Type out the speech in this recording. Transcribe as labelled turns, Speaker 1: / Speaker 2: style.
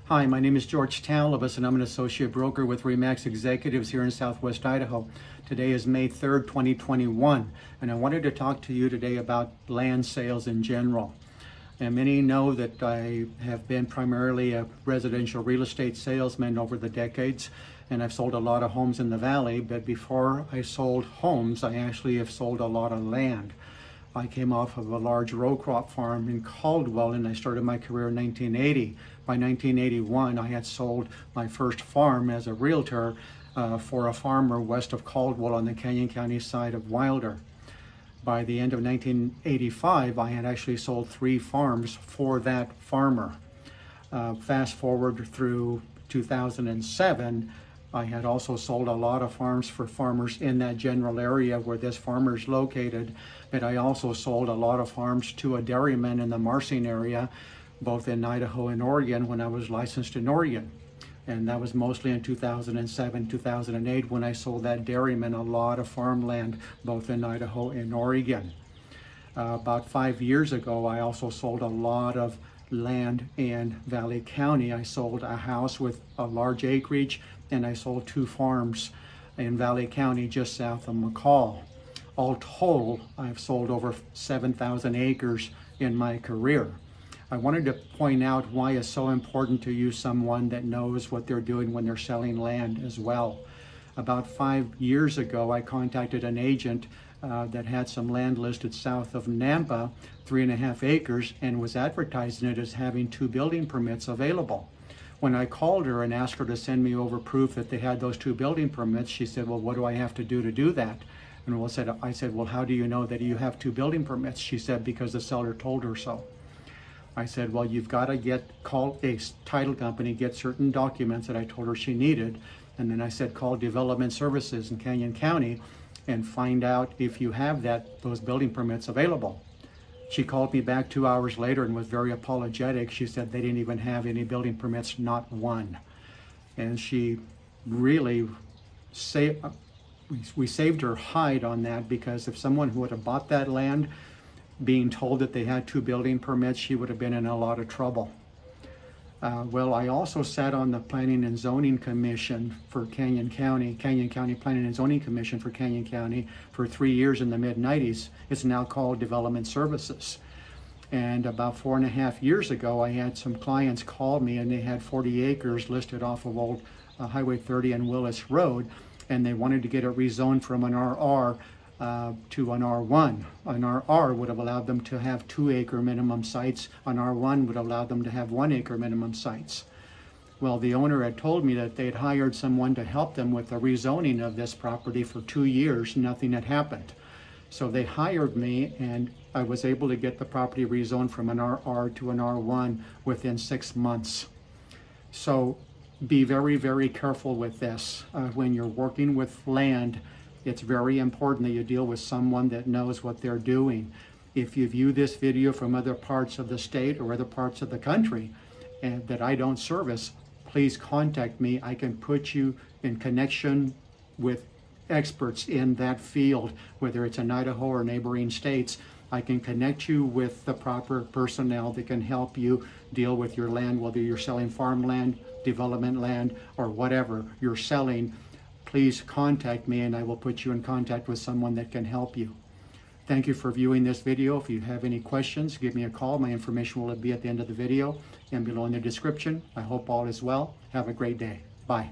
Speaker 1: Hi, my name is George Tallabas, and I'm an associate broker with RE/MAX Executives here in Southwest Idaho. Today is May 3rd, 2021, and I wanted to talk to you today about land sales in general. And many know that I have been primarily a residential real estate salesman over the decades, and I've sold a lot of homes in the valley, but before I sold homes, I actually have sold a lot of land. I came off of a large row crop farm in Caldwell, and I started my career in 1980. By 1981, I had sold my first farm as a realtor for a farmer west of Caldwell on the Canyon County side of Wilder. By the end of 1985, I had actually sold 3 farms for that farmer. Fast forward through 2007, I had also sold a lot of farms for farmers in that general area where this farmer is located, but I also sold a lot of farms to a dairyman in the Marsing area, both in Idaho and Oregon when I was licensed in Oregon. And that was mostly in 2007, 2008 when I sold that dairyman a lot of farmland, both in Idaho and Oregon. About 5 years ago, I also sold a lot of land in Valley County. I sold a house with a large acreage, and I sold 2 farms in Valley County just south of McCall. All told, I've sold over 7,000 acres in my career. I wanted to point out why it's so important to use someone that knows what they're doing when they're selling land as well. About 5 years ago, I contacted an agent that had some land listed south of Nampa, 3.5 acres, and was advertising it as having 2 building permits available. When I called her and asked her to send me over proof that they had those 2 building permits, she said, well, what do I have to do that? And I said, well, how do you know that you have 2 building permits? She said, because the seller told her so. I said, well, you've got to call a title company, get certain documents that I told her she needed. And then I said, call Development Services in Canyon County and find out if you have those building permits available. She called me back 2 hours later and was very apologetic. She said they didn't even have any building permits, not one. And she really we saved her hide on that, because if someone who would have bought that land being told that they had 2 building permits, she would have been in a lot of trouble. Well, I also sat on the Planning and Zoning Commission for Canyon County Planning and Zoning Commission for Canyon County for 3 years in the mid-90s. It's now called Development Services. And about 4.5 years ago, I had some clients call me, and they had 40 acres listed off of old Highway 30 and Willis Road, and they wanted to get it rezoned from an RR to an R1. An RR would have allowed them to have 2-acre minimum sites. An R1 would allow them to have 1-acre minimum sites. Well, the owner had told me that they'd hired someone to help them with the rezoning of this property for 2 years. Nothing had happened. So they hired me, and I was able to get the property rezoned from an RR to an R1 within 6 months. So be very, very careful with this. When you're working with land, it's very important that you deal with someone that knows what they're doing. If you view this video from other parts of the state or other parts of the country and that I don't service, please contact me. I can put you in connection with experts in that field, whether it's in Idaho or neighboring states. I can connect you with the proper personnel that can help you deal with your land, whether you're selling farmland, development land, or whatever you're selling. Please contact me, and I will put you in contact with someone that can help you. Thank you for viewing this video. If you have any questions, give me a call. My information will be at the end of the video and below in the description. I hope all is well. Have a great day. Bye.